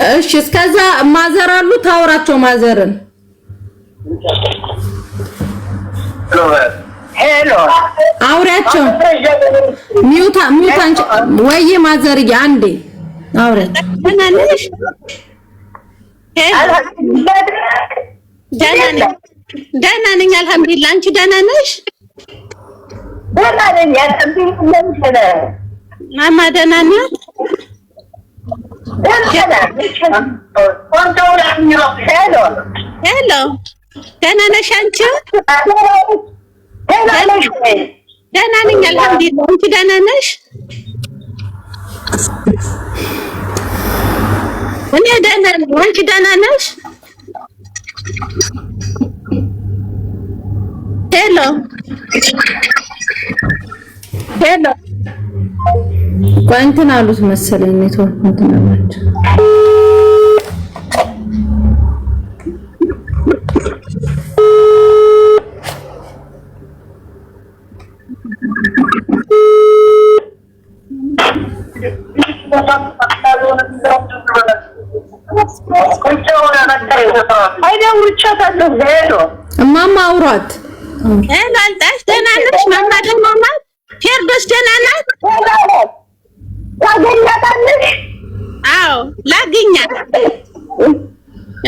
እሺ እስከዛ ማዘር አሉ ታውራቸው ማዘርን ሄሎ አውሪያቸው ሚውታ አንቺ ወይ ማዘርዬ አንዴ አውሪያት ደህና ነኝ አልሐምዱሊላህ አንቺ ደህና ነሽ ደህና ነኝ አልሐምዱሊላህ ማማ ደህና ናት ሄሎ ደህና ነሽ አንቺ ደህና ነኝ አልሐምዱሊላህ አንቺ ደህና ነሽ እኔ ደህና ነኝ አንቺ ደህና ነሽ ሄሎ ሄሎ እንትን አሉት መሰለኝ ኔትወርክ እንትን አላቸው እማማ አውሯት ሄሎ አልጣሽ ደህና ነሽ ማማ ደግሞ ናት ፌርዶስ ደህና ናት ታገኛታለሽ አዎ ላግኛት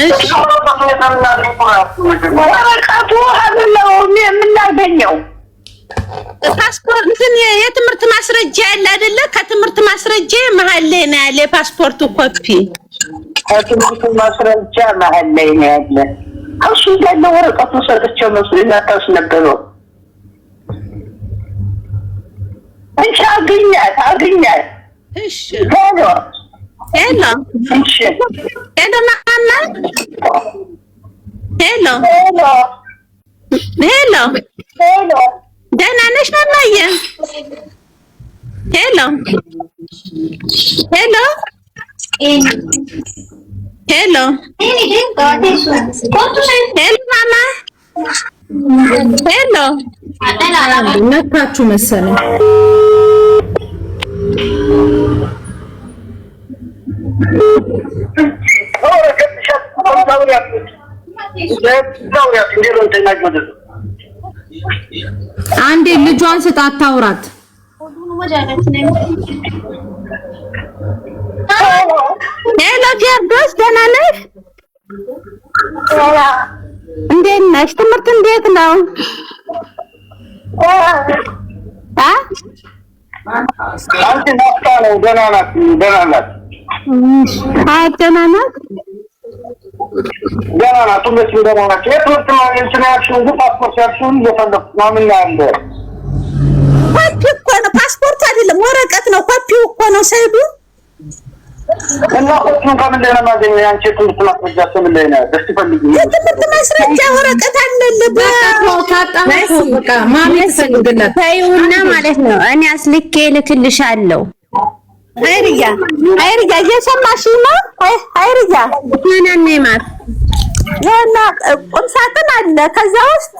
እሺ ወረቀቱ አብለው የምናገኘው ፓስፖርት እንትን የትምህርት ማስረጃ ያለ አይደለ ከትምህርት ማስረጃ መሀል ላይ ነው ያለ የፓስፖርቱ ኮፒ ከትምህርት ማስረጃ መሀል ላይ ነው ያለ እሱ ያለ ወረቀቱ ሰጥቼው መስሎኝ ታስነበረው እንቻ አግኛት እሺ ሄሎ ሄሎ እሺ ሄሎ ማማ ሄሎ ሄሎ ሄሎ ደህና ነሽ ማማዬ ሄሎ ሄሎ ሄሎ ሄሎ ማማ ሄሎ ነካችሁ መሰለኝ አንዴ ልጇን ስጣት ታውራት ሄሎ ፌርዶስ ደህና ነሽ እንዴት ነሽ ትምህርት እንዴት ነው አንቺ ናፍቃ ነው ደህና ናት ደህና ናት ሁለቱም ደህና ናቸው የትምህርት እንትን ያልሽውን ግን ፓስፖርት ያልሽውን እየፈለኩ ነው ምን ያለ ኮፒ እኮ ነው ፓስፖርት አይደለም ወረቀት ነው ኮፒው እኮ ነው ሰይዱ እና ኮፒውን ከምን ላይ ነው የማገኘው የአንቺ የትምህርት ማስረጃ ከምን ላይ ነው ደስ ይፈልግ የትምህርት ማስረጃ ወረቀት አለልህ በቃ ማሚ ትፈልግላት ታዩና ማለት ነው እኔ አስልኬ ልክልሻለሁ አይርያ እየሰማሽ ነው አይርያ ማናነ ማር የሆነ ቁም ሳጥን አለ ከዛ ውስጥ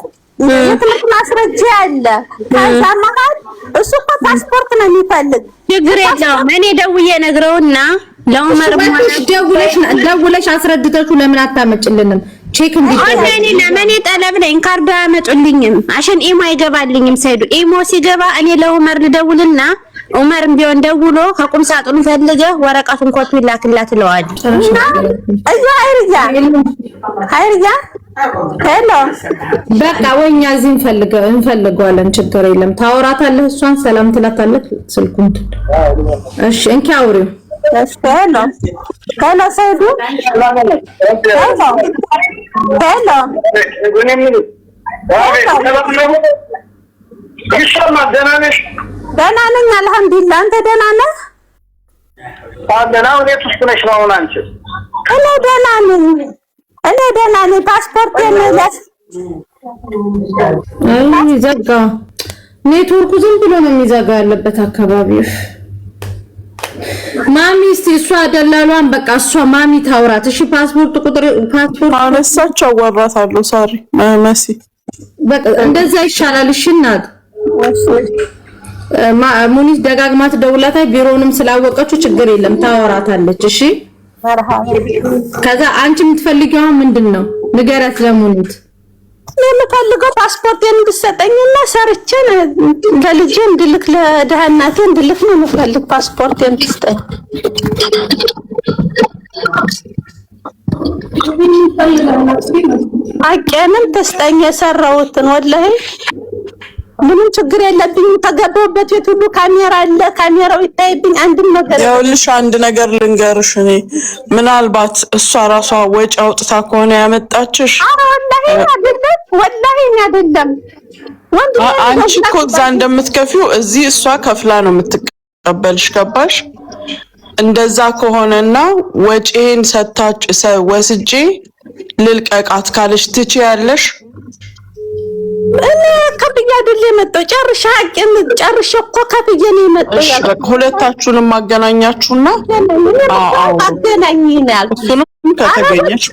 የትምህርት ማስረጃ አለ ከዛ መሀል እሱ እኮ ፓስፖርት ነው የሚፈልግ ችግር የለውም እኔ ደውዬ ነግረውና ለኡመር ደውለሽ አስረድተሽው ለምን አታመጭልንም ቼክ እንዲደረግ እኔ ለምን ጠለብ ላይ ካርድ አመጡልኝም አሸን ኢሞ አይገባልኝም ሰይዱ ኢሞ ሲገባ እኔ ለኡመር ልደውልና ኡመርም ቢሆን ደውሎ ከቁም ሳጥኑ ፈልገ ወረቀቱን ኮፒ ላክላት ለዋል እዛ አይርያ ሄሎ በቃ ወኛ እዚህ እንፈልገዋለን ችግር የለም ታወራታለህ እሷን ሰላም ትላታለህ ስልኩን እሺ እንኪ አውሪው ሄሎ ሰይዱ ደህና ነኝ አልሐምዱሊላህ አንተ ደህና ነህ ደህና ሁኔታ ውስጥ ነሽ ነው አንቺ እኔ ደህና ነኝ ፓስፖርት የመለስ ዘጋ ኔትወርኩ ዝም ብሎ ነው የሚዘጋ ያለበት አካባቢ ማሚ እስቲ እሷ ደላሏን በቃ እሷ ማሚ ታውራት እሺ። ፓስፖርት ቁጥር ፓስፖርት አነሳቸው አወራታለሁ። ሳሪ መሲ በቃ እንደዛ ይሻላል። እሺ እናት ሙኒት ደጋግማ ትደውላታይ ቢሮውንም ስላወቀችው ችግር የለም ታወራታለች። እሺ ከዛ አንቺ የምትፈልጊው ምንድነው ንገራት ለሙኒት። የምፈልገው ፓስፖርቴን እንድትሰጠኝና ሰርቼ ለልጄ እንድልክ ለደህናቴ እንድልክ ነው የምፈልግ። ፓስፖርቴን እንድትሰጠኝ አቄንም ተስጠኝ የሰራሁትን ወላሂ ምንም ችግር የለብኝም። ተገባሁበት ቤት ሁሉ ካሜራ አለ፣ ካሜራው ይታይብኝ። አንድም ነገር ይኸውልሽ አንድ ነገር ልንገርሽ፣ እኔ ምናልባት እሷ ራሷ ወጪ አውጥታ ከሆነ ያመጣችሽ ወላሂ አይደለም። አንቺ እኮ እዛ እንደምትከፊው እዚህ እሷ ከፍላ ነው የምትቀበልሽ። ገባሽ? እንደዛ ከሆነና ወጪን ሰታች ወስጄ ልልቀቃት ካለሽ ትችያለሽ። እኔ ከፍዬ አይደል የመጣው ጨርሻ አቄም ጨርሼ እኮ ከፍዬ ነው የመጣው። እሺ ሁለታችሁንም ማገናኛችሁና አገናኝናል። እሱንም ከተገኘች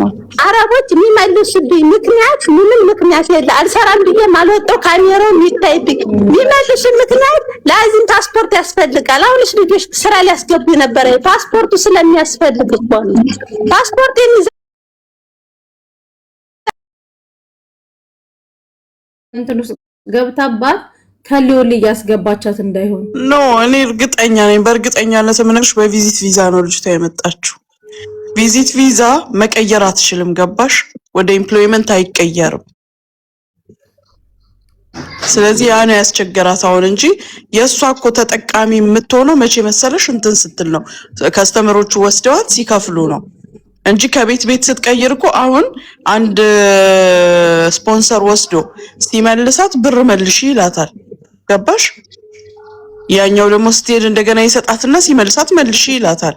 አረቦች የሚመልሱብኝ ምክንያት ምንም ምክንያት የለ። አልሰራም ብዬ ማልወጣው ካሜራው የሚታይብኝ የሚመልሱ ምክንያት ለአዚም ፓስፖርት ያስፈልጋል። አሁንስ ልጆች ስራ ሊያስገቡ ነበር። ፓስፖርቱ ስለሚያስፈልግ እኮ ነው ፓስፖርት እንትሉስ ገብታባት ከሊዮል ያስገባቻት እንዳይሆን ኖ እኔ እርግጠኛ ነኝ። በእርግጠኛነት ምንሽ በቪዚት ቪዛ ነው ልጅቷ የመጣችው። ቪዚት ቪዛ መቀየር አትችልም። ገባሽ? ወደ ኤምፕሎይመንት አይቀየርም። ስለዚህ ያ ነው ያስቸገራት አሁን እንጂ የሷ እኮ ተጠቃሚ የምትሆነው መቼ መሰለሽ እንትን ስትል ነው ከስተመሮቹ ወስደዋት ሲከፍሉ ነው እንጂ ከቤት ቤት ስትቀይር እኮ አሁን አንድ ስፖንሰር ወስዶ ሲመልሳት ብር መልሺ ይላታል። ገባሽ? ያኛው ደግሞ ስትሄድ እንደገና ይሰጣትና ሲመልሳት መልሺ ይላታል።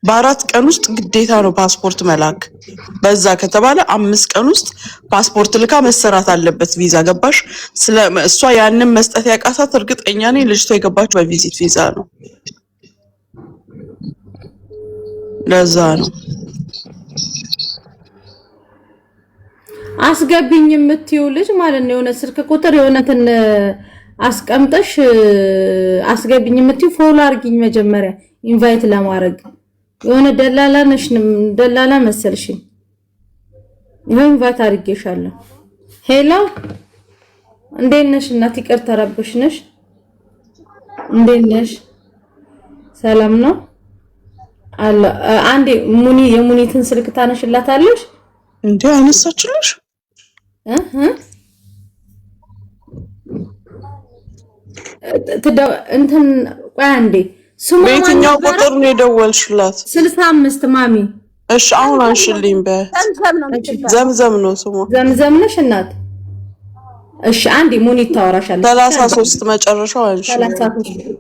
በ4 ቀን ውስጥ ግዴታ ነው ፓስፖርት መላክ። በዛ ከተባለ 5 ቀን ውስጥ ፓስፖርት ልካ መሰራት አለበት ቪዛ። ገባሽ? ስለ እሷ ያንን መስጠት ያቃታት እርግጠኛ ነኝ ልጅቷ የገባችው በቪዚት ቪዛ ነው። ለዛ ነው አስገብኝ የምትይው ልጅ ማለት ነው። የሆነ ስልክ ቁጥር የሆነትን አስቀምጠሽ አስገብኝ የምትይው ፎሎ አርጊኝ መጀመሪያ ኢንቫይት ለማድረግ የሆነ ደላላ ነሽ ደላላ መሰልሽኝ። ይሄን ኢንቫይት አርጌሻለሁ። ሄሎ እንዴት ነሽ እናት? ይቅር ተረብሽ ነሽ? እንዴት ነሽ? ሰላም ነው አለ። አንዴ ሙኒ የሙኒትን ስልክ ታነሽላታለሽ እንዴ? አነሳችልሽ? እንትን ቆይ አንዴ ስሙ በየትኛው ቁጥር ነው የደወልሽላት? 65 ማሚ። እሺ አሁን አንሽልኝ። ዘምዘም ነው ስሙ። ዘምዘም ነሽ እናት? እሺ አንዴ ሙኒት ታወራሻለች። 33 መጨረሻው አንሺ። 33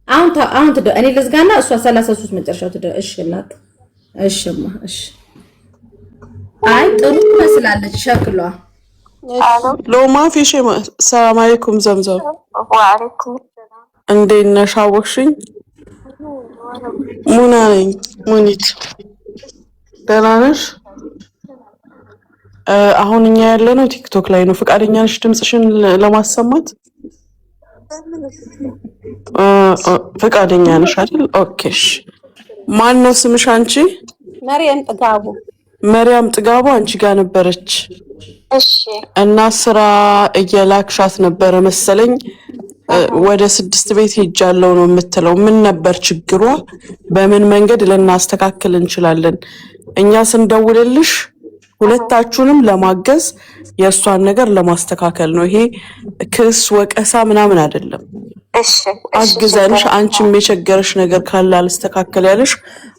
አሁን እኔ ልዝጋና እሷ 33 መጨረሻው እሺ እናት። እሺማ እሺ። አይ ጥሩ መስላለች ሸክሏ። ሎማ ፊሽ ሰላም አለይኩም ዘምዘም። ወአለይኩም ሰላም። እንዴት ነሽ? አወቅሽኝ? ሙና ነኝ። ሙኒት ደህና ነሽ? አሁን እኛ ያለነው ቲክቶክ ላይ ነው። ፈቃደኛ ነሽ ድምጽሽን ለማሰማት? ፈቃደኛ ነሽ አይደል? ኦኬሽ። ማን ነው ስምሽ አንቺ? መርያም ጥጋቡ። መርያም ጥጋቡ አንቺ ጋር ነበረች። እሺ። እና ስራ እየላክሻት ነበረ መሰለኝ። ወደ 6 ቤት ሄጃለሁ ነው የምትለው። ምን ነበር ችግሯ? በምን መንገድ ልናስተካክል እንችላለን? እኛ ስንደውልልሽ ሁለታችሁንም ለማገዝ የእሷን ነገር ለማስተካከል ነው። ይሄ ክስ ወቀሳ ምናምን አይደለም። እሺ። አግዘንሽ አንቺም የቸገረሽ ነገር ካለ አልስተካከል ያለሽ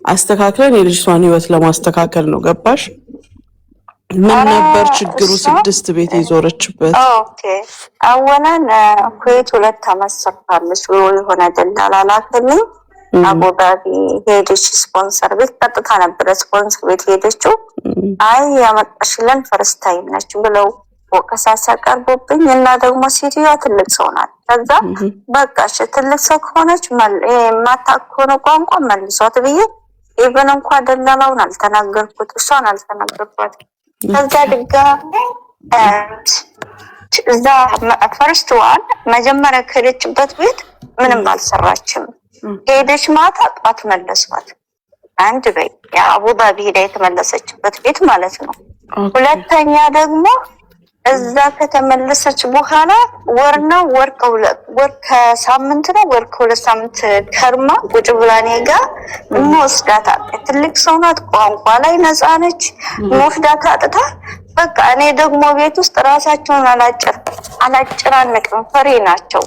አስተካክለን የልጅቷን ህይወት ለማስተካከል ነው። ገባሽ? ምን ነበር ችግሩ? 6 ቤት የዞረችበት? ኦኬ። አወላን ኩዌት 2 ዓመት ሰርታለች። የሆነ ደላላ ላከልኝ። አቡዳቢ ሄደች ስፖንሰር ቤት ቀጥታ ነበረ ስፖንሰር ቤት ሄደችው። አይ ያመጣሽለን ፈርስት ታይም ነች ብለው ወቀሳ ሲያቀርቡብኝ እና ደግሞ ሴትዮዋ ትልቅ ሰው ናት። ከዛ በቃ እሺ ትልቅ ሰው ከሆነች የማታውቅ ከሆነ ቋንቋ መልሷት ብዬ ኢቨን እንኳን ደላላውን አልተናገርኩት፣ እሷን አልተናገርኳት። ከዛ ድጋሚ እዛ ፈርስት ዋን መጀመሪያ ከሄደችበት ቤት ምንም አልሰራችም። ሄደች ማታ ጧት መለሷት። አንድ በይ የአቡዳቢ ሄዳ የተመለሰችበት ቤት ማለት ነው። ሁለተኛ ደግሞ እዛ ከተመለሰች በኋላ ወር ከሳምንት ነው ወር ከሁለት ሳምንት ከርማ ቁጭ ብላ እኔ ጋር እንወስዳት ትልቅ ሰው ናት፣ ቋንቋ ላይ ነፃ ነች። እንወስዳት አጥታ በቃ እኔ ደግሞ ቤት ውስጥ ራሳቸውን አላጨናንቅም፣ ፈሪ ናቸው።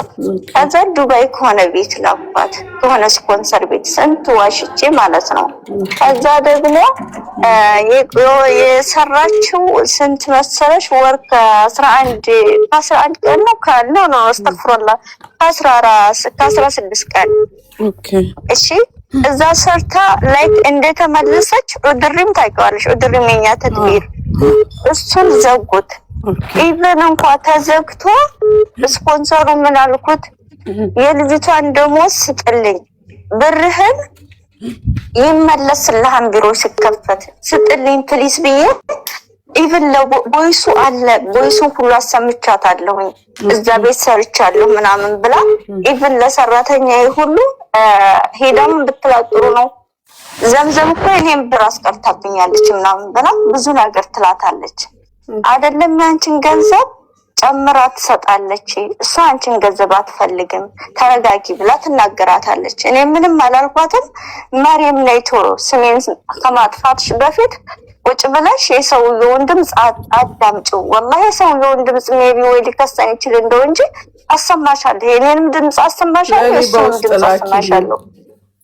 ከዛ ዱባይ ከሆነ ቤት ላኳት፣ ከሆነ ስፖንሰር ቤት ስንት ዋሽቼ ማለት ነው። ከዛ ደግሞ የሰራችው ስንት መሰለሽ? ወር ከ11 ቀን ነው አስተፍሮላ ከ16 ቀን እሺ። እዛ ሰርታ ላይክ እንደተመለሰች ኡድሪም ታውቂዋለሽ? ኡድሪም የኛ ተድቢር እሱን ዘጉት። ኢቨን እንኳን ተዘግቶ ስፖንሰሩ ምን አልኩት? የልጅቷን ደሞዝ ስጥልኝ፣ ብርህን ይመለስልሃን ቢሮ ሲከፈት ስጥልኝ ፕሊስ ብዬ ኢቭን ለቦይሱ አለ ቦይሱ ሁሉ አሰምቻታለሁኝ። እዛ ቤት ሰርቻለሁ ምናምን ብላ ኢቭን ለሰራተኛ ሁሉ ሄዳም ብትላጥሩ ነው ዘምዘም እኮ እኔም ብር አስቀርታብኛለች ምናምን ብላ ብዙ ነገር ትላታለች። አይደለም ያንቺን ገንዘብ ጨምራ ትሰጣለች። እሷ አንቺን ገንዘብ አትፈልግም ተረጋጊ ብላ ትናገራታለች። እኔ ምንም አላልኳትም። ማርያም ላይ ቶሎ ስሜን ከማጥፋትሽ በፊት ቁጭ ብለሽ የሰውየውን ድምፅ አዳምጪው። ወላሂ የሰውየውን ድምፅ ሜቢ ወይ ሊከሰኝ ይችል እንደው እንጂ አሰማሻለሁ። የኔንም ድምፅ አሰማሻለሁ፣ የእሱንም ድምፅ አሰማሻለሁ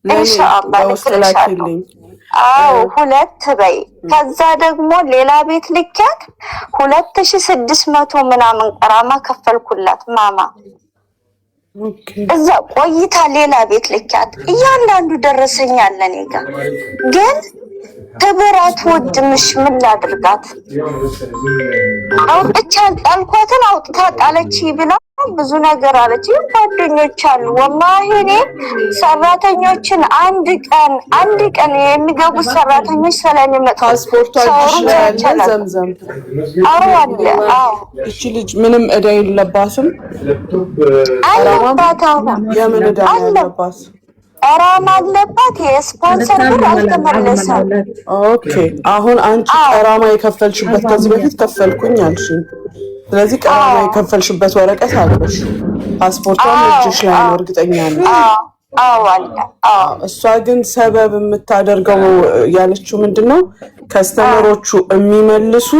ኢንሻአላህ ልክልሻለሁ። አዎ 2 በይ። ከዛ ደግሞ ሌላ ቤት ልኪያት 2600 ምናምን ቀራማ ከፈልኩላት ማማ። እዛ ቆይታ ሌላ ቤት ልኪያት እያንዳንዱ ደረሰኝ አለ እኔ ጋር። ግን ክብራት ወድምሽ ምን ላድርጋት? አውጥቻ ጣልኳትን አውጥታ ጣለች ብላ ብዙ ነገር አለች። ጓደኞች አሉ ወላሂ እኔ ሰራተኞችን አንድ ቀን የሚገቡት ሰራተኞች ስለሚመጡ ፓስፖርቷን ያለ ዘምዘም አለ። እቺ ልጅ ምንም እዳ የለባትም። አለባት የምን እዳ አለባት? ቀራማ አለባት። የስፖንሰር ብር አልተመለሰም። ኦኬ አሁን አንቺ ቀራማ የከፈልሽበት ከዚህ በፊት ከፈልኩኝ አልሽኝ። ስለዚህ ቀራማ የከፈልሽበት ወረቀት አለሽ? ፓስፖርቷን እጅሽ ላይ ነው እርግጠኛ ነኝ? አዎ አለ። እሷ ግን ሰበብ የምታደርገው ያለችው ምንድነው? ከስተመሮቹ የሚመልሱ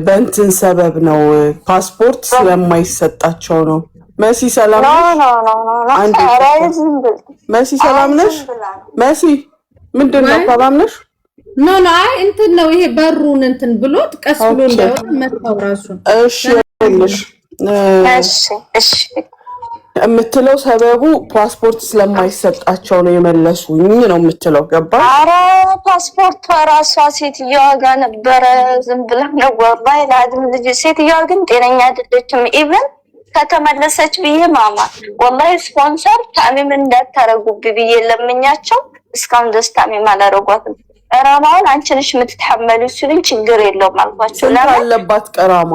በእንትን ሰበብ ነው፣ ፓስፖርት ስለማይሰጣቸው ነው። መሲ ሰላም ነሽ? መሲ ሰላም ነሽ? መሲ ምንድነው ሰላም ነሽ? ኖ አይ እንትን ነው ይሄ በሩን እንትን ብሎት ቀስ ብሎ እንደው መጣው ራሱ። እሺ እሺ የምትለው ሰበቡ ፓስፖርት ስለማይሰጣቸው ነው የመለሱኝ ነው የምትለው። ገባ? ኧረ ፓስፖርት ራሷ ሴትዮዋ ጋር ነበረ። ዝም ብላ ነው ወላሂ ለአድም ልጅ ሴትዮዋ ግን ጤነኛ አይደለችም። ኢቭን ከተመለሰች ብዬ ማማ ወላሂ ስፖንሰር ታሚም እንዳታረጉብ ብዬ ለምኛቸው እስካሁን ደስ ታሚም አላረጓትም። ቀራማውን አንቺ ነሽ የምትተሐመሉ ሲሉኝ ችግር የለውም አልኳቸው። ለምን አለባት ቀራማ?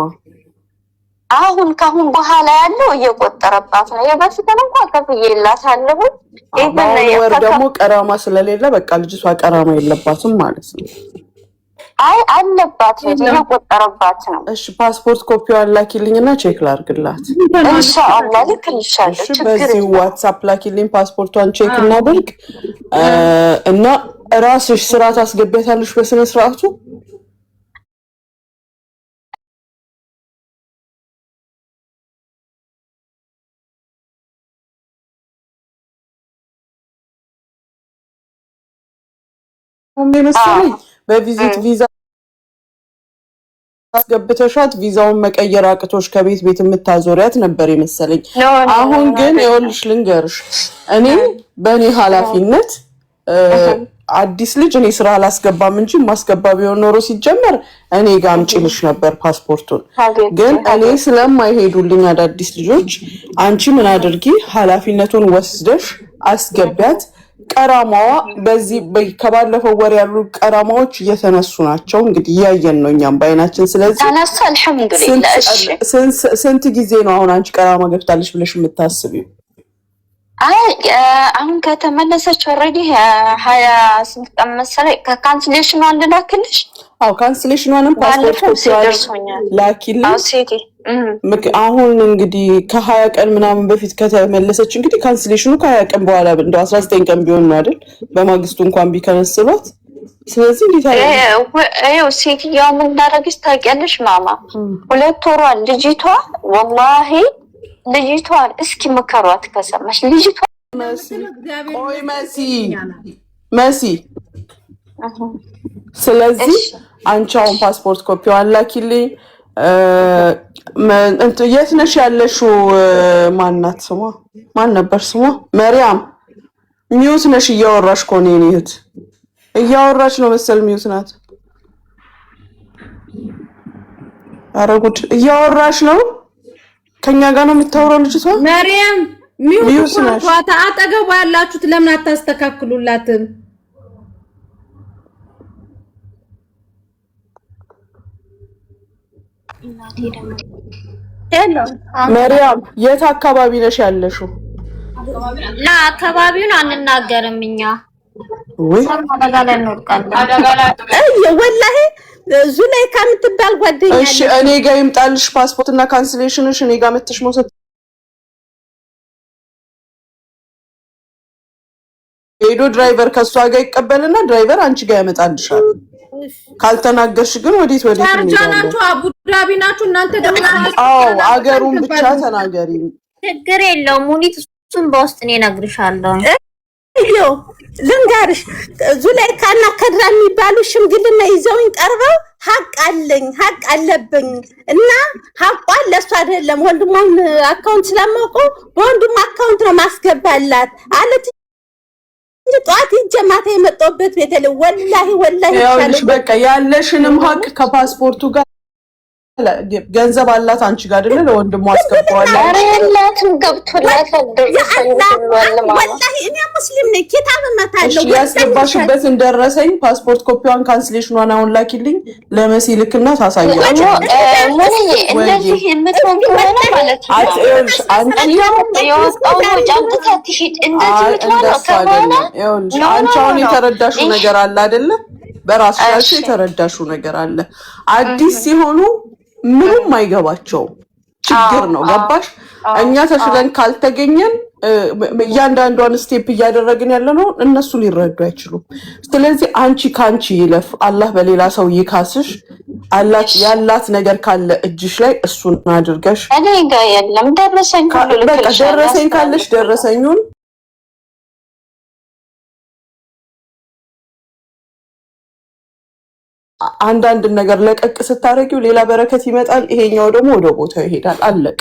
አሁን ካሁን በኋላ ያለው እየቆጠረባት ነው። የበፊቱን እንኳን ከፍዬላታለሁ። ኢቭን ወር ደግሞ ቀራማ ስለሌለ በቃ ልጅቷ ቀራማ የለባትም ማለት ነው። አይ አለባት፣ እየቆጠረባት ነው። እሺ ፓስፖርት ኮፒዋን ላኪልኝና ቼክ ላድርግላት ኢንሻአላህ። ልክልሻለሁ። እሺ በዚህ ዋትስአፕ ላኪልኝ ፓስፖርቷን ቼክ እናድርግ እና ራስሽ ስራ ታስገቢያታለሽ በስነ ስርዓቱ። መሰለኝ በቪዚት ቪዛ አስገብተሻት ቪዛውን መቀየር አቅቶሽ ከቤት ቤት የምታዞሪያት ነበር የመሰለኝ። አሁን ግን ይኸውልሽ ልንገርሽ፣ እኔ በእኔ ኃላፊነት አዲስ ልጅ እኔ ስራ አላስገባም እንጂ ማስገባ ቢሆን ኖሮ ሲጀመር እኔ ጋር አምጪልሽ ነበር ፓስፖርቱን። ግን እኔ ስለማይሄዱልኝ አዳዲስ ልጆች አንቺ ምን አድርጊ ኃላፊነቱን ወስደሽ አስገቢያት። ቀራማዋ በዚህ ከባለፈው ወር ያሉ ቀራማዎች እየተነሱ ናቸው። እንግዲህ እያየን ነው እኛም ባይናችን። ስለዚህ ተነሳ አልሐምዱሊላህ። እሺ ስንት ጊዜ ነው አሁን አንቺ ቀራማ ገብታለሽ ብለሽ የምታስቢው? አሁን ከተመለሰች ኦልሬዲ 28 ቀን መሰለኝ። ከካንስሌሽኑ አንላክልሽ? አዎ ካንስሌሽኑንም ፓስፖርት ደርሶኛል ላኪልኝ። አዎ ሴቴ አሁን እንግዲህ ከ20 ቀን ምናምን በፊት ከተመለሰች እንግዲህ ካንስሌሽኑ ከ20 ቀን በኋላ እንደው 19 ቀን ቢሆን ነው አይደል? በማግስቱ እንኳን ቢከነስሏት። ስለዚህ እንዴት አይው ሴትየዋ ምን እንዳደረገች ታውቂያለሽ ማማ? 2 ወሯን ልጅቷ ወላሂ ልጅቷን እስኪ መከሯት ከሰማሽ ልጅቷ ቆይ መሲ ስለዚህ አንቺ አሁን ፓስፖርት ኮፒዋን ላኪልኝ። የት ነሽ ያለሽው? ማናት ስሟ? ማን ነበር ስሟ? መሪያም ሚውት ነሽ? እያወራሽ እኮ ነው። እህት እያወራች ነው መሰል ሚውት ናት። ኧረ ጉድ እያወራሽ ነው። ከኛ ጋር ነው የምታወራው ልጅቷ። መሪያም ሚውት ናት። አጠገቧ ያላችሁት ለምን አታስተካክሉላትም? መሪያም የት አካባቢ ነሽ ያለሽው? ላ አካባቢውን አንናገርም እኛ ወይ አደጋ ላይ እንወድቃለን። ወላሂ ዙላይካ የምትባል ጓደኛ እሺ እኔ ጋር ይምጣልሽ ፓስፖርት እና ካንስሌሽንሽ እኔ ጋር መጥተሽ መውሰድ። ሄዶ ድራይቨር ከሷ ጋር ይቀበልና ድራይቨር አንቺ ጋር ያመጣልሻል። ካልተናገርሽ ግን ወዴት ነው? ቻርጃናችሁ አቡዳቢ ናችሁ እናንተ ደግሞ። አዎ አገሩን ብቻ ተናገሪ። ችግር የለውም ሙኒት፣ እሱን በውስጥ እኔ እነግርሻለሁ። ልንገርሽ ዙላይካና ከድራ የሚባሉ ሽምግልና ይዘውኝ ቀርበው ሀቅ አለብኝ እና ሀቋን ለእሱ አይደለም ወንድሟን አካውንት ስለማውቀው በወንድሟ አካውንት ነው ማስገባላት አለች። ጧት ይጀማታ የመጣሁበት ቤተል ወላሂ ያውልሽ በቃ ያለሽንም ሀቅ ከፓስፖርቱ ጋር ገንዘብ አላት አንቺ ጋር አይደለ? ለወንድሟ አስገባዋለች። ኧረ የላትም ገብቶላታል። ወላሂ እኔ ሙስሊም ነኝ ኪታብ መታለሁ። ያስገባሽበትን ደረሰኝ ፓስፖርት ኮፒዋን ካንስሌሽኗን አሁን ላኪልኝ ለመሲ ልክና ታሳያለች። እንደዚህ የምትሆን ከሆነ ማለት ነው አንቺ የወጣው ወጪ አምጥታ ትሂድ። እንደዚህ የምትሆን ከሆነ አንቺ አሁን የተረዳሽው ነገር አለ አይደለ? በራስሽ የተረዳሽው ነገር አለ። አዲስ ሲሆኑ ምንም አይገባቸው ችግር ነው። ገባሽ? እኛ ተሽለን ካልተገኘን እያንዳንዷን ስቴፕ እያደረግን ያለ ነው እነሱ ሊረዱ አይችሉም። ስለዚህ አንቺ ካንቺ ይለፍ አላህ በሌላ ሰው ይካስሽ። አላት ያላት ነገር ካለ እጅሽ ላይ እሱን አድርገሽ እኔ ጋር የለም ደረሰኝ ካለ በቃ ደረሰኝ ካለሽ ደረሰኙን አንዳንድ ነገር ለቀቅ ስታረጊው ሌላ በረከት ይመጣል። ይሄኛው ደግሞ ወደ ቦታው ይሄዳል። አለቀ።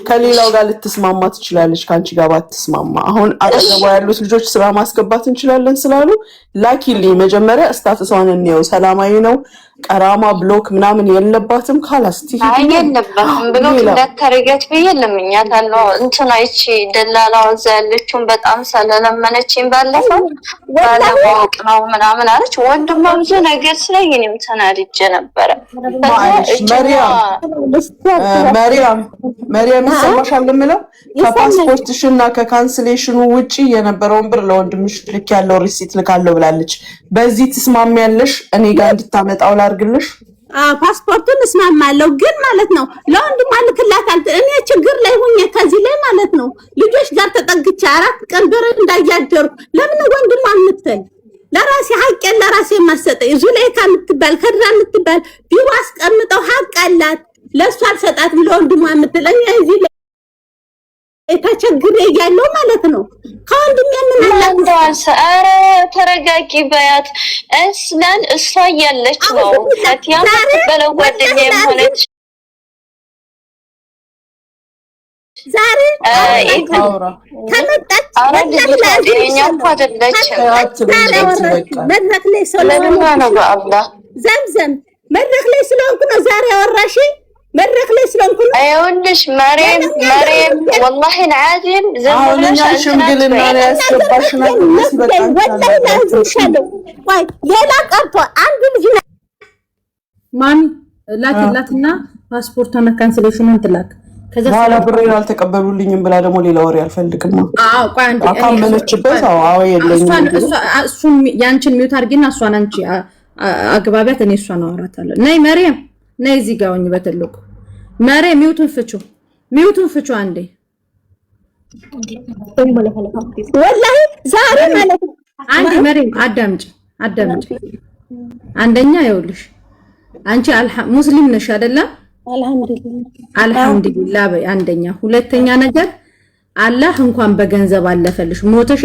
ከሌላው ጋር ልትስማማ ትችላለች። ከአንቺ ጋር ባትስማማ አሁን አጠገቧ ያሉት ልጆች ስራ ማስገባት እንችላለን ስላሉ ላኪልኝ። መጀመሪያ ስታተሷን እንየው። ሰላማዊ ነው። ቀራማ ብሎክ ምናምን የለባትም። ካላስቲ የለባትም ብሎክ እንዳታረጋት ብዬ ለምኛታለሁ። እንትና ይቺ ደላላው እዛ ያለችውን በጣም ስለለመነችኝ ባለፈው ባለማወቅ ነው ምናምን አለች። ወንድሟ ብዙ ነገር ስለኝ እኔም ተናድጄ ነበረ። መሪያም ይሰማሻል የምለው ከፓስፖርትሽና ከካንስሌሽኑ ውጪ የነበረውን ብር ለወንድምሽ ልክ ያለው ሪሲት ልካለው ብላለች። በዚህ ትስማሚያለሽ? እኔ ጋር እንድታመጣው ላድርግልሽ? ፓስፖርቱን እስማማለሁ ግን ማለት ነው ለወንድሟ ልክላታል። እኔ ችግር ላይ ሆኜ ከዚህ ላይ ማለት ነው ልጆች ጋር ተጠግቼ 4 ቀን ብር እንዳያደርኩ ለምን ወንድሟ የምትል ለራሴ ሀቄን ለራሴ ማሰጠኝ ዙላይካ የምትባል ከድራ የምትባል ቢሮ አስቀምጠው ሀቅ አላት ለእሱ አልሰጣትም ለወንድሟ የምትለኝ እዚህ ላይ ተቸግሬ ያለው ማለት ነው። ከወንድም የምንላንዳስ ኧረ ተረጋጊ በያት እስለን እሷ ያለች ነው ፈቲያ በለው ጓደኛ የሆነች ዛሬ ከመጣች መድረክ ላይ ዘምዘም መድረክ ላይ ስለሆንኩ ነው ዛሬ አወራሽ። መድረክ ላይ ስለሆንኩ ነው። አይውልሽ መሬም والله العظيم ዘምዘም ሽምግልና ላይ ያስገባሽ ነው። ወላሂ ላዝምሻለሁ። ወይ ሌላ ቀርቶ አንድ ልጅ ማሚ ላኪላትና ፓስፖርቷን ካንሰሌሽኑን ትላክ። ከዛ በኋላ ብሬን አልተቀበሉልኝም ብላ ደግሞ ሌላ ወሬ አልፈልግም። ቆይ አንዴ አካመነችበት። አዎ የለኝም። እሱን ያንቺን ሚውት አድርጊና እሷን አንቺ አግባቢያት። እኔ እሷን አወራታለሁ። ነይ መሪም ነይ እዚህ ጋር ሆኚ በትልቁ መሪም ሚውቱን ፍቹ አንዴ። ወላሂ ዛሬ ማለት አንዴ መሪም አዳምጪ። አንደኛ ይኸውልሽ አንቺ ሙስሊም ነሽ አይደለ? አልሐምዱሊላህ በይ አንደኛ። ሁለተኛ ነገር አላህ እንኳን በገንዘብ አለፈልሽ። ሞተሽ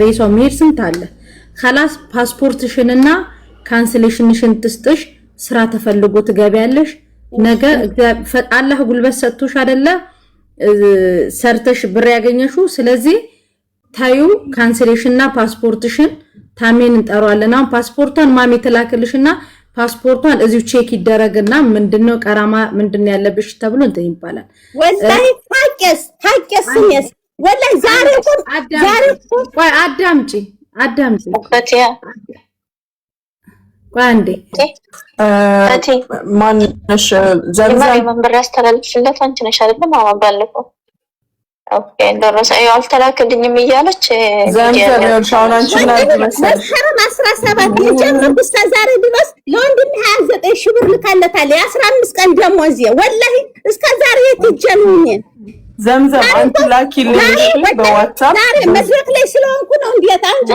ሬሳው መሄድ ስንት አለ። خلاص ፓስፖርትሽንና ካንሰሌሽንሽን ትስጥሽ። ስራ ተፈልጎ ትገቢያለሽ። ነገ አላህ ጉልበት ሰጥቶሽ አይደለ ሰርተሽ ብር ያገኘሽው። ስለዚህ ታዩ ካንሰሌሽንና ፓስፖርትሽን ታሜን እንጠራዋለን። አሁን ፓስፖርቷን ማሚ ተላክልሽና ፓስፖርቷን እዚሁ ቼክ ይደረግና ምንድነው ቀራማ ምንድነው ያለብሽ ተብሎ እንትን ይባላል። ወላሂ ታቀስ ወላሂ ዛሬ ቆይ አዳምጪ ቆይ አንዴ ማንነሽ ዘምዘም መንበር ያስተላልፍለት አንቺ ነሽ አይደል? ማማ ባለፈው ኦኬ ደረሰ አልተላከልኝም እያለች ዘምዘም ያልሻውን አንቺ ላይ መሰለሽ መስከረም 17 የጀመርኩ እስከ ዛሬ ድረስ ለወንድም 29 ሺህ ብር ልካለታል። የ15 ቀን ደሞዝ ወላሂ እስከ ዛሬ የትጀኑኝ ዘምዘም አንቺ ላኪልኝ በዋትስአፕ ዛሬ መድረክ ላይ ስለሆንኩ ነው። እንዴት አንቺ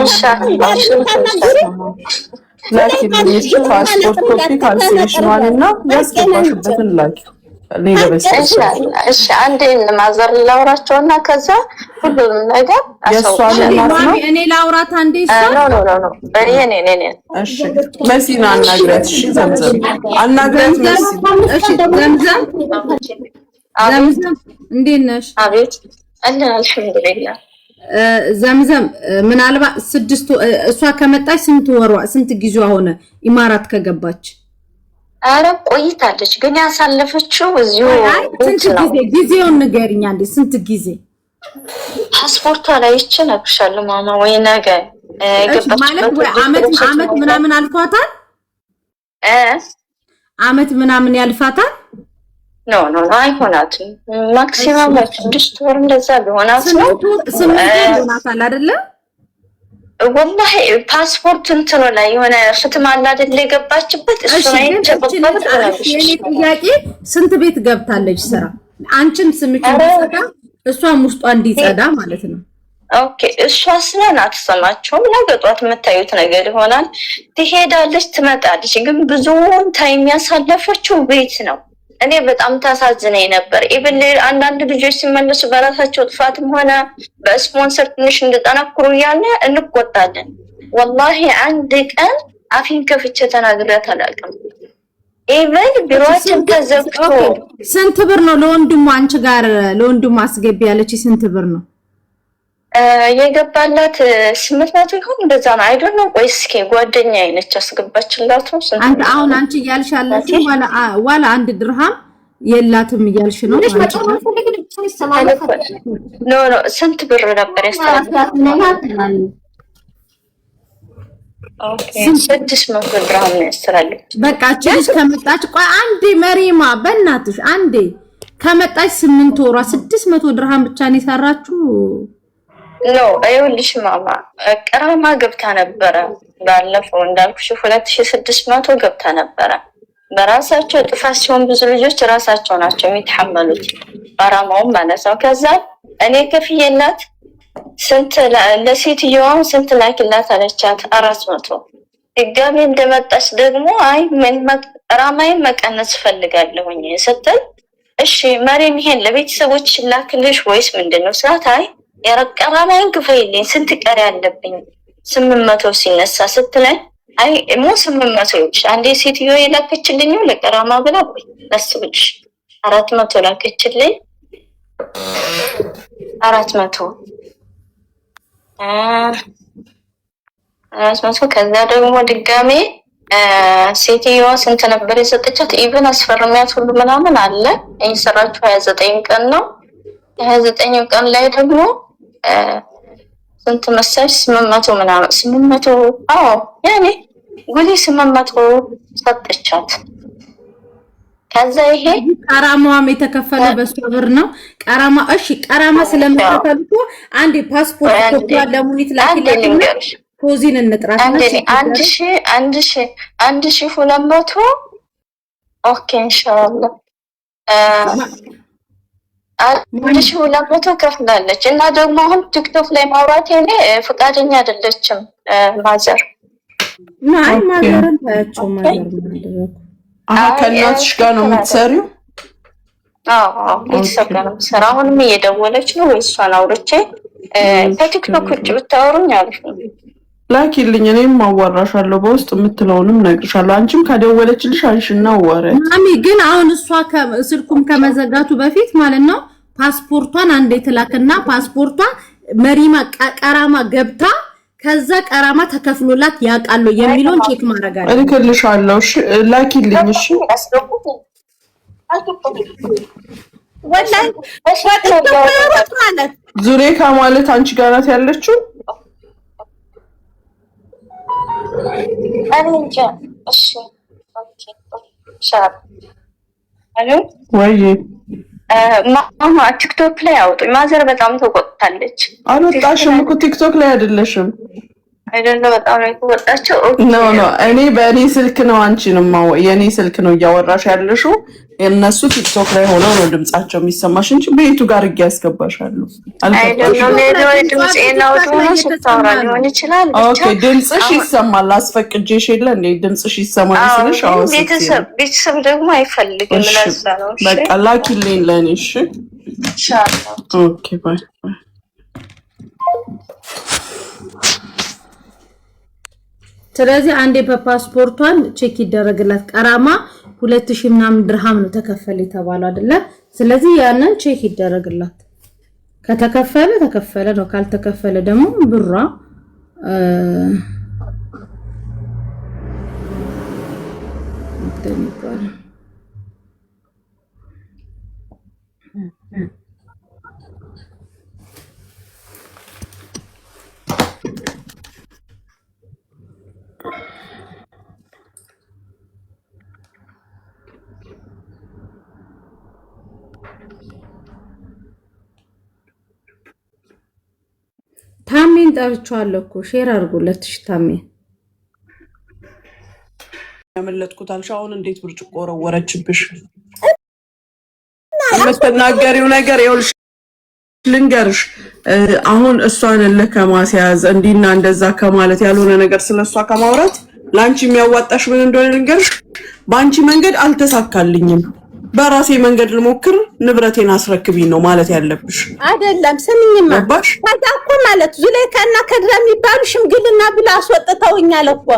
ላኪልኝ ፓስፖርት ኮፒ ካንሰሌሽኗንና ያስገባሽበትን ላኪ። እሺ አንዴ ለማዘር ላውራቸውና ከዛ ሁሉንም ነገር እኔ ላውራት አንዴ ኖ እኔ እሺ መሲና አናግራት። እሺ ዘምዘም አናግራት መሲ። እሺ ዘምዘም እንዴት ነሽ? አቤት አለን አልሐምዱሊላህ። ዘምዘም ምናልባት እሷ ከመጣች ስንት ጊዜዋ ሆነ ኢማራት ከገባች? አረ ቆይታለች፣ ግን ያሳለፈችው እዚሁ ስንት ጊዜውን ንገሪኝ አንዴ። ስንት ጊዜ ፓስፖርቷ ላይ ነግርሻለሁ ማማ። ወይ ነገ ማለት ወይ አመት ምናምን አልፏታል? አመት ምናምን ያልፋታል? ኖ አይሆናትም። ማክሲማም 6 ወር እንደዛ ቢሆናት ነው። 8 ይሆናታል አይደለ? ወላሂ ፓስፖርት እንትኑ ላይ የሆነ ፍትም አለ አይደል የገባችበት እሱ ላይ ተቆጣጣ። የኔ ጥያቄ ስንት ቤት ገብታለች ስራ? አንቺም ስምሽ እንዲጸዳ እሷም ውስጧ እንዲጸዳ ማለት ነው። ኦኬ እሷ ስለናት ሰማቸው ነገ ጧት የምታዩት ነገር ይሆናል። ትሄዳለች ትመጣለች፣ ግን ብዙውን ታይም ያሳለፈችው ቤት ነው። እኔ በጣም ታሳዝነኝ ነበር። ኢቭን አንዳንድ ልጆች ሲመለሱ በራሳቸው ጥፋትም ሆነ በስፖንሰር ትንሽ እንደጠነክሩ እያለ እንቆጣለን። ወላሂ አንድ ቀን አፊን ከፍቼ ተናግሬያት አላውቅም። ኢቭን ቢሮአችን ተዘግቶ ስንት ብር ነው ለወንድሙ አንቺ ጋር ለወንድሙ አስገቢ ያለች? ስንት ብር ነው የገባላት? 800 ይሆን እንደዛ ነው። አይ ዶንት ኖ። ቆይ እስኪ ጓደኛዬ ነች አስገባችላት ነው። አንተ አሁን አንቺ እያልሽ ያለችው ዋላ አንድ ድርሃም የላትም እያልሽ ነው? ኖ ስንት ብር ነበር ያስተላልፋት? ኦኬ 600 ድርሃም ነው ያስተላልፋት። በቃ እቺ ከመጣች ቆይ አንዴ መሪማ በእናትሽ አንዴ ከመጣች 8 ወሯ 600 ድርሃም ብቻ ነው የሰራችሁ? ኖ አይውልሽ ማማ ቀራማ ገብታ ነበረ ባለፈው እንዳልኩሽ 2600 ገብታ ነበረ። በራሳቸው ጥፋት ሲሆን ብዙ ልጆች ራሳቸው ናቸው የሚተሐመሉት ቀራማው ማለት ነው። ከዛ እኔ ከፍየላት ስንት ለሴትየዋም ስንት ላኪላት አለቻት 400። ድጋሜ እንደመጣች ደግሞ አይ ምን ቀራማዬን መቀነስ ፈልጋለሁኝ ስትል እሺ መሪም ይሄን ለቤተሰቦች ላክልሽ ወይስ ምንድነው ስላት አይ የቀራማዬን ክፈይልኝ ስንት ቀሪ ያለብኝ 800 ሲነሳ ስትለኝ አይ ሞ 800 ይልሽ አንዴ ሴትዮ የላከችልኝ ለቀራማ ብላ ወይ ለስብልሽ 400 ላከችልኝ። 400 ከዛ ደግሞ ድጋሜ ሴትዮዋ ስንት ነበር የሰጠቻት? ኢቭን አስፈርሚያት ሁሉ ምናምን አለ። የሰራችው 29 ቀን ነው። 29 ቀን ላይ ደግሞ ስንት መሰለሽ? 800 ምናምን 800 ያኔ ጉዲ 800 ሰጠቻት። ከዛ ይሄ ቀራማዋም የተከፈለ በሷ ብር ነው። ቀራማ እሺ፣ ቀራማ ስለምትከፈልኩ አንዴ ፓስፖርት ኮፒ ለሙኒት ላኪልኝ። ፖዚን እንጥራት አንድ ሺህ 1200 ኦኬ ኢንሻአላህ 1200 ከፍላለች። እና ደግሞ አሁን ቲክቶክ ላይ ማውራት እኔ ፈቃደኛ አይደለችም ማዘር ማዘርን ታያቸው ማዘር ከእናትሽ ጋር ነው የምትሰሪው? ቤተሰብ ጋር ነው የምትሰራው። አሁንም እየደወለች ነው ወይ እሷን አውርቼ ከቲክቶክ ውጭ ብታወሩኝ አሪፍ ነው። ላኪልኝ፣ እኔም አዋራሻለሁ፣ በውስጥ የምትለውንም ነግርሻለሁ። አንቺም ከደወለችልሽ አንሺና አዋራኝ። ማሚ ግን አሁን እሷ ስልኩም ከመዘጋቱ በፊት ማለት ነው ፓስፖርቷን አንዴ ትላክና ፓስፖርቷ መሪማ ቀራማ ገብታ ከዛ ቀራማ ተከፍሎላት ያውቃሉ የሚለውን ቼክ ማድረግ አለ። እልክልሻለሁ። እሺ ላኪልኝ። እሺ ወላሂ ማለት ዙሬካ ማለት አንቺ ጋር ናት ያለችው? አንቺ እሺ ኦኬ ሻር አሎ ወይ ማማ ቲክቶክ ላይ አውጡኝ። ማዘር በጣም ተቆጣለች። አልወጣሽም እኮ ቲክቶክ ላይ አይደለሽም አይደለ? በጣም ነው የተቆጣችው። ኖ እኔ በእኔ ስልክ ነው አንቺንም የኔ ስልክ ነው እያወራሽ ያለሽው። እነሱ ቲክቶክ ላይ ሆነው ነው ድምጻቸው የሚሰማሽ እንጂ ቤቱ ጋር እግ ያስገባሻለሁ። ኦኬ ድምጽሽ ይሰማል። አስፈቅጄሽ የለ እንዴ? ድምጽሽ ይሰማል ስለሽ ቤተሰብ ደግሞ አይፈልግም። ለዛ ነው። በቃ ላኪልኝ ለኔ። እሺ ኢንሻአላህ። ኦኬ ባይ። ስለዚህ አንዴ በፓስፖርቷን ቼክ ይደረግላት። ቀራማ 2000 ምናምን ድርሃም ነው ተከፈለ የተባለው አይደለ? ስለዚህ ያንን ቼክ ይደረግላት። ከተከፈለ ተከፈለ ነው፣ ካልተከፈለ ደግሞ ብሯ ታሜን ጠርቻለሁ እኮ ሼር አድርጎለት። እሺ ታሜን ያመለጥኩት አልሽ። አሁን እንዴት ብርጭቆ ወረወረችብሽ? የምትናገሪው ነገር ይኸውልሽ፣ ልንገርሽ። አሁን እሷን ለከማስያዝ እንዲና እንደዛ ከማለት ያልሆነ ነገር ስለሷ ከማውራት ላንቺ የሚያዋጣሽ ምን እንደሆነ ልንገርሽ። ባንቺ መንገድ አልተሳካልኝም፣ በራሴ መንገድ ልሞክር፣ ንብረቴን አስረክቢኝ ነው ማለት ያለብሽ። አይደለም ስሚኝማ፣ ከዛ እኮ ማለት ዙሌካና ከድራ የሚባሉ ሽምግልና ብላ አስወጥተውኛል እኮ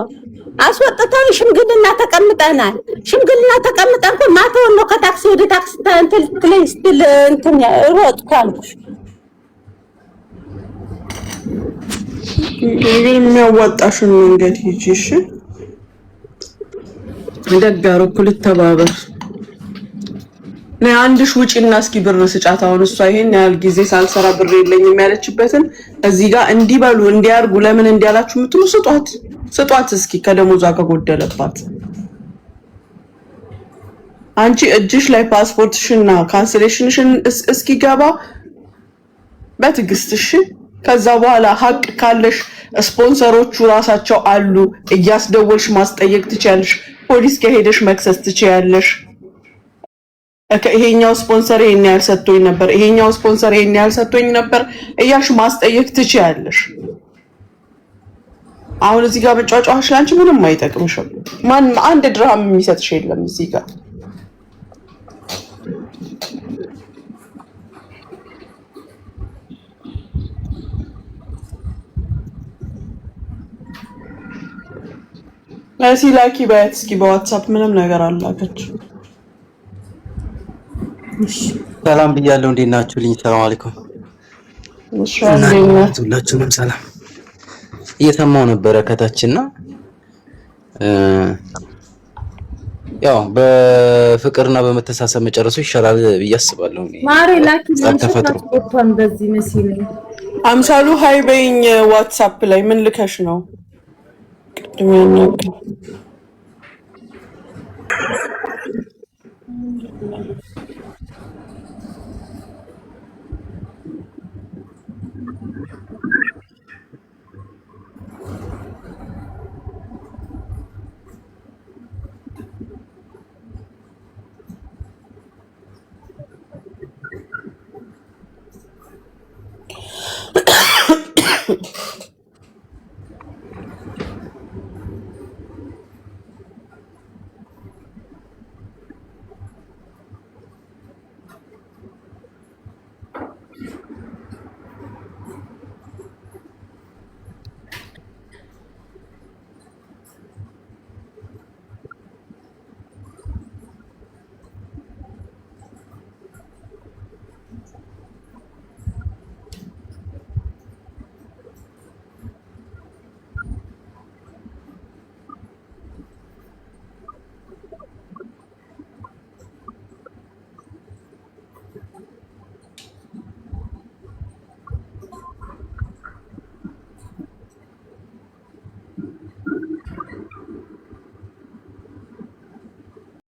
አስወጥተው ሽምግልና ተቀምጠናል። ሽምግልና ተቀምጠን እኮ ማታው ነው ከታክሲ ወደ ታክሲ እንትን ትለኝ ስትል እንትን ሮጥኩ አልኩሽ። የሚያዋጣሽን መንገድ ሂጂ። እሺ እንደጋሩኩ ልተባበር አንድሽ ውጪና እስኪ ብር ስጫት። አሁን እሷ ይሄን ያህል ጊዜ ሳልሰራ ብር የለኝም ያለችበትን እዚህ ጋር እንዲበሉ እንዲያርጉ ለምን እንዲያላችሁ የምትሉ ስጧት እስኪ ከደሞዟ ከጎደለባት። አንቺ እጅሽ ላይ ፓስፖርትሽና ካንስሌሽንሽን እስኪገባ በትዕግስት እሺ። ከዛ በኋላ ሀቅ ካለሽ ስፖንሰሮቹ ራሳቸው አሉ፣ እያስደወልሽ ማስጠየቅ ትችያለሽ። ፖሊስ ከሄደሽ መክሰስ ትችያለሽ። ይሄኛው ስፖንሰር ይሄን ያህል ሰጥቶኝ ነበር፣ ይሄኛው ስፖንሰር ይሄን ያህል ሰጥቶኝ ነበር እያልሽ ማስጠየቅ ትችያለሽ። አሁን እዚህ ጋር መጫጫዋሽ ላንቺ ምንም አይጠቅምሽም። ማንም አንድ ድርሃም የሚሰጥሽ የለም እዚህ ጋር። ላኪ ባያት እስኪ በዋትስአፕ ምንም ነገር አላከች። ሰላም ብያለሁ። እንዴት ናችሁልኝ? ሰላም አለይኩም። ሁላችሁንም ሰላም እየሰማው ነበረ ከታችና ያው በፍቅርና በመተሳሰብ መጨረሱ ይሻላል ብዬ አስባለሁ። ማሬ ላኪ ተፈጥሮ ወጥቷን በዚህ መሲል አምሳሉ ሃይ በይኝ ዋትስአፕ ላይ ምን ልከሽ ነው? ቅድም ያናገር